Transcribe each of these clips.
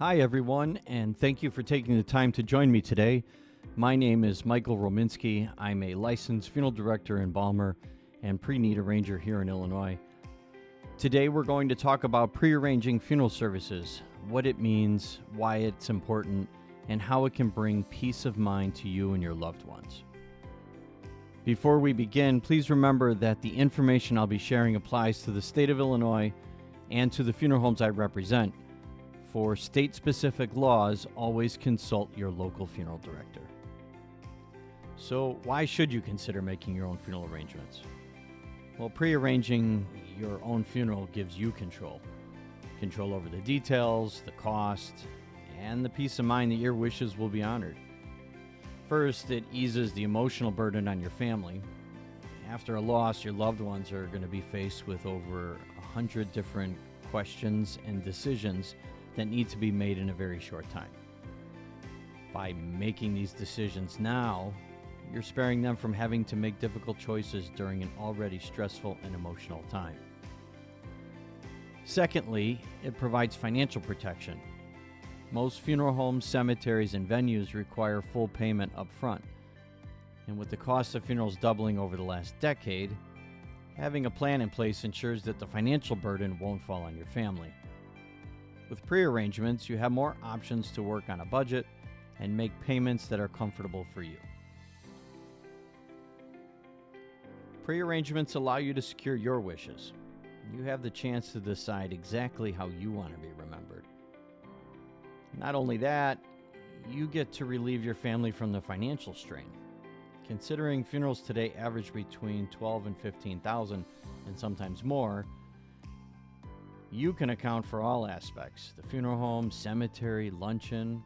Hi, everyone, and thank you for taking the time to join me today. My name is Michael Rominski. I'm a licensed funeral director in Embalmer and pre-need arranger here in Illinois. Today, we're going to talk about pre-arranging funeral services, what it means, why it's important, and how it can bring peace of mind to you and your loved ones. Before we begin, please remember that the information I'll be sharing applies to the state of Illinois and to the funeral homes I represent. For state-specific laws, always consult your local funeral director. So, why should you consider making your own funeral arrangements? Well, pre-arranging your own funeral gives you control. Control over the details, the cost, and the peace of mind that your wishes will be honored. First, it eases the emotional burden on your family. After a loss, your loved ones are going to be faced with over 100 different questions and decisions that need to be made in a very short time. By making these decisions now, you're sparing them from having to make difficult choices during an already stressful and emotional time. Secondly, it provides financial protection. Most funeral homes, cemeteries, and venues require full payment up front. And with the cost of funerals doubling over the last decade, having a plan in place ensures that the financial burden won't fall on your family. With pre-arrangements, you have more options to work on a budget and make payments that are comfortable for you. Pre-arrangements allow you to secure your wishes. You have the chance to decide exactly how you want to be remembered. Not only that, you get to relieve your family from the financial strain. Considering funerals today average between $12,000 and $15,000 and sometimes more, you can account for all aspects: the funeral home, cemetery, luncheon.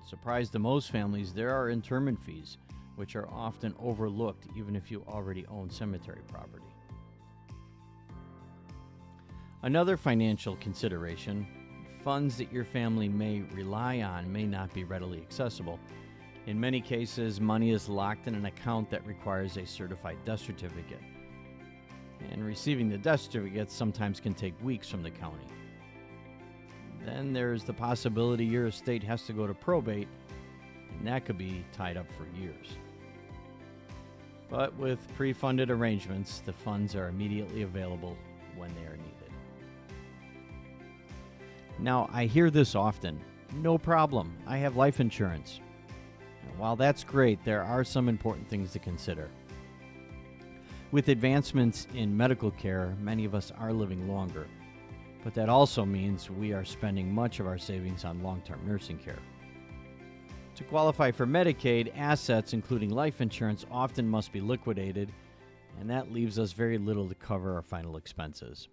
Surprise to most families, there are interment fees, which are often overlooked even if you already own cemetery property. Another financial consideration: funds that your family may rely on may not be readily accessible. In many cases, money is locked in an account that requires a certified death certificate. And receiving the death certificate sometimes can take weeks from the county. Then there's the possibility your estate has to go to probate, and that could be tied up for years. But with pre-funded arrangements, the funds are immediately available when they are needed. Now, I hear this often: no problem, I have life insurance. And while that's great, there are some important things to consider. With advancements in medical care, many of us are living longer, but that also means we are spending much of our savings on long-term nursing care. To qualify for Medicaid, assets, including life insurance, often must be liquidated, and that leaves us very little to cover our final expenses.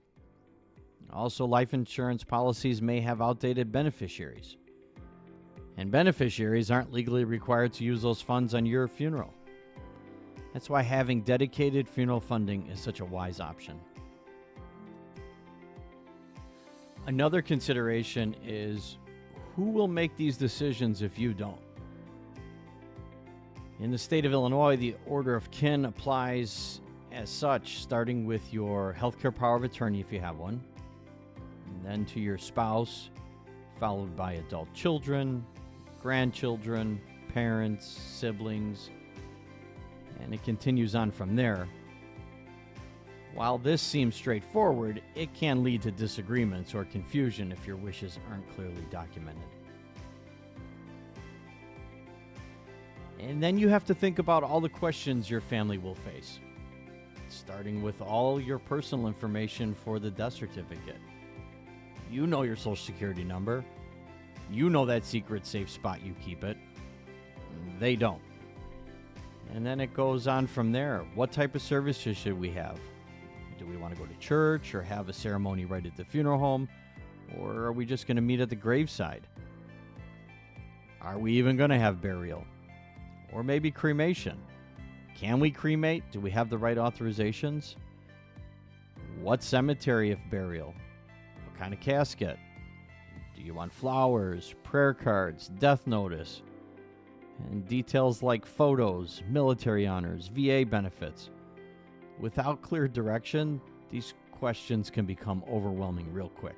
Also, life insurance policies may have outdated beneficiaries, and beneficiaries aren't legally required to use those funds on your funeral. That's why having dedicated funeral funding is such a wise option. Another consideration is who will make these decisions if you don't. In the state of Illinois, the order of kin applies as such, starting with your healthcare power of attorney if you have one, and then to your spouse, followed by adult children, grandchildren, parents, siblings, and it continues on from there. While this seems straightforward, it can lead to disagreements or confusion if your wishes aren't clearly documented. And then you have to think about all the questions your family will face, starting with all your personal information for the death certificate. You know your social security number. You know that secret safe spot you keep it. They don't. And then it goes on from there. What type of services should we have? Do we want to go to church or have a ceremony right at the funeral home? Or are we just going to meet at the graveside? Are we even going to have burial? Or maybe cremation? Can we cremate? Do we have the right authorizations? What cemetery if burial? What kind of casket? Do you want flowers, prayer cards, death notice? And details like photos, military honors, VA benefits. Without clear direction, these questions can become overwhelming real quick.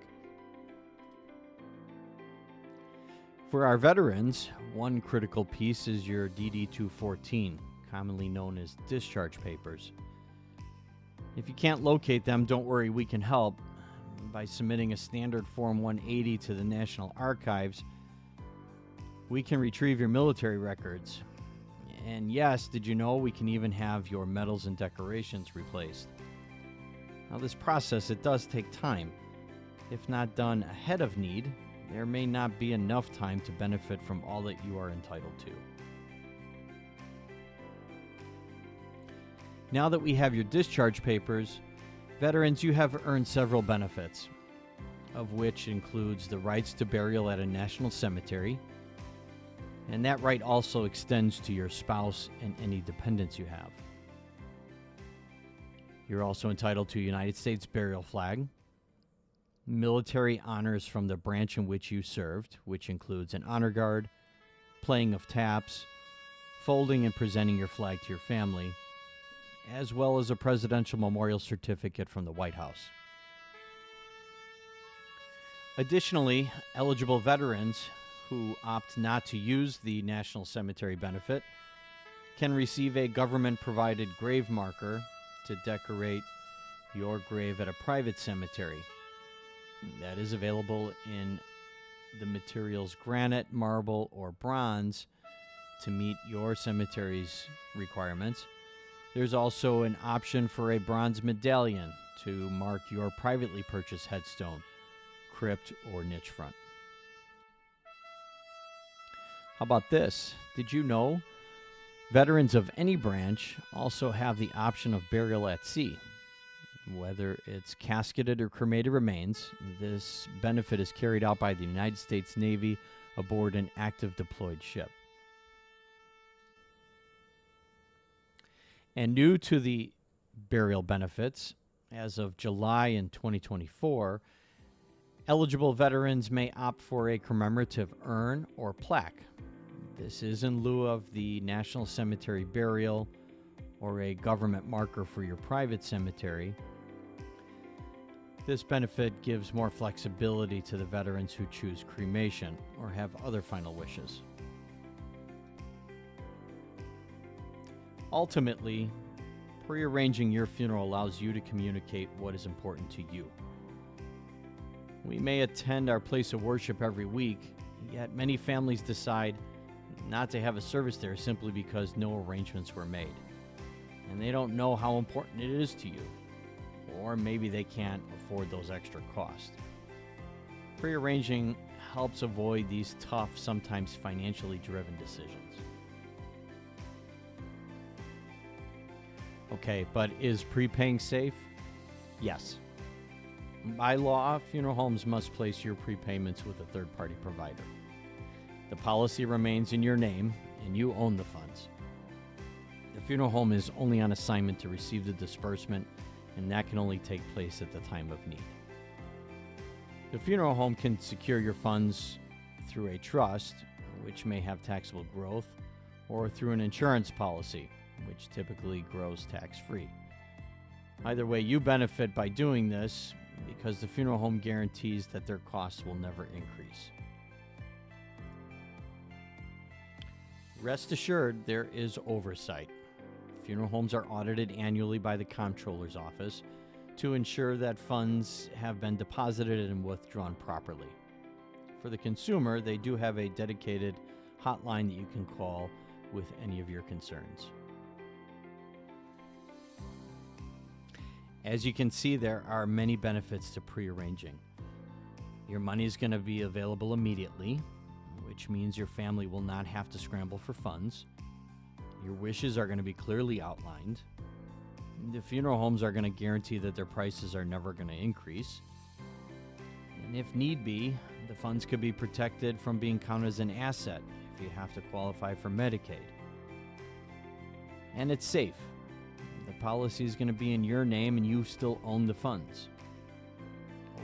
For our veterans, one critical piece is your DD-214, commonly known as discharge papers. If you can't locate them, don't worry, we can help. By submitting a standard Form 180 to the National Archives, we can retrieve your military records. And yes, did you know we can even have your medals and decorations replaced? Now, this process, it does take time. If not done ahead of need, there may not be enough time to benefit from all that you are entitled to. Now that we have your discharge papers, veterans, you have earned several benefits, of which includes the rights to burial at a national cemetery, and that right also extends to your spouse and any dependents you have. You're also entitled to a United States burial flag, military honors from the branch in which you served, which includes an honor guard, playing of taps, folding and presenting your flag to your family, as well as a presidential memorial certificate from the White House. Additionally, eligible veterans who opt not to use the National Cemetery benefit can receive a government-provided grave marker to decorate your grave at a private cemetery. That is available in the materials granite, marble, or bronze to meet your cemetery's requirements. There's also an option for a bronze medallion to mark your privately purchased headstone, crypt, or niche front. How about this? Did you know veterans of any branch also have the option of burial at sea? Whether it's casketed or cremated remains, this benefit is carried out by the United States Navy aboard an active deployed ship. And new to the burial benefits, as of July in 2024, eligible veterans may opt for a commemorative urn or plaque. This is in lieu of the National Cemetery burial or a government marker for your private cemetery. This benefit gives more flexibility to the veterans who choose cremation or have other final wishes. Ultimately, prearranging your funeral allows you to communicate what is important to you. We may attend our place of worship every week, yet many families decide not to have a service there simply because no arrangements were made. And they don't know how important it is to you. Or maybe they can't afford those extra costs. Prearranging helps avoid these tough, sometimes financially driven decisions. Okay, but is prepaying safe? Yes. By law, funeral homes must place your prepayments with a third-party provider. The policy remains in your name, and you own the funds. The funeral home is only on assignment to receive the disbursement, and that can only take place at the time of need. The funeral home can secure your funds through a trust, which may have taxable growth, or through an insurance policy, which typically grows tax-free. Either way, you benefit by doing this because the funeral home guarantees that their costs will never increase. Rest assured, there is oversight. Funeral homes are audited annually by the Comptroller's Office to ensure that funds have been deposited and withdrawn properly. For the consumer, they do have a dedicated hotline that you can call with any of your concerns. As you can see, there are many benefits to prearranging. Your money is going to be available immediately, which means your family will not have to scramble for funds. Your wishes are going to be clearly outlined. The funeral homes are going to guarantee that their prices are never going to increase. And if need be, the funds could be protected from being counted as an asset if you have to qualify for Medicaid. And it's safe. The policy is going to be in your name and you still own the funds.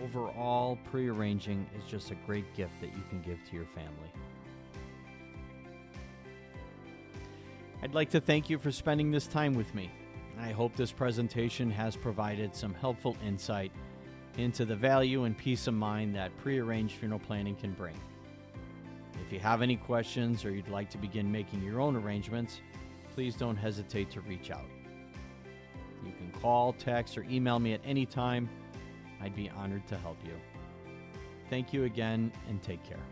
Overall, prearranging is just a great gift that you can give to your family. I'd like to thank you for spending this time with me. I hope this presentation has provided some helpful insight into the value and peace of mind that prearranged funeral planning can bring. If you have any questions or you'd like to begin making your own arrangements, please don't hesitate to reach out. You can call, text, or email me at any time. I'd be honored to help you. Thank you again, and take care.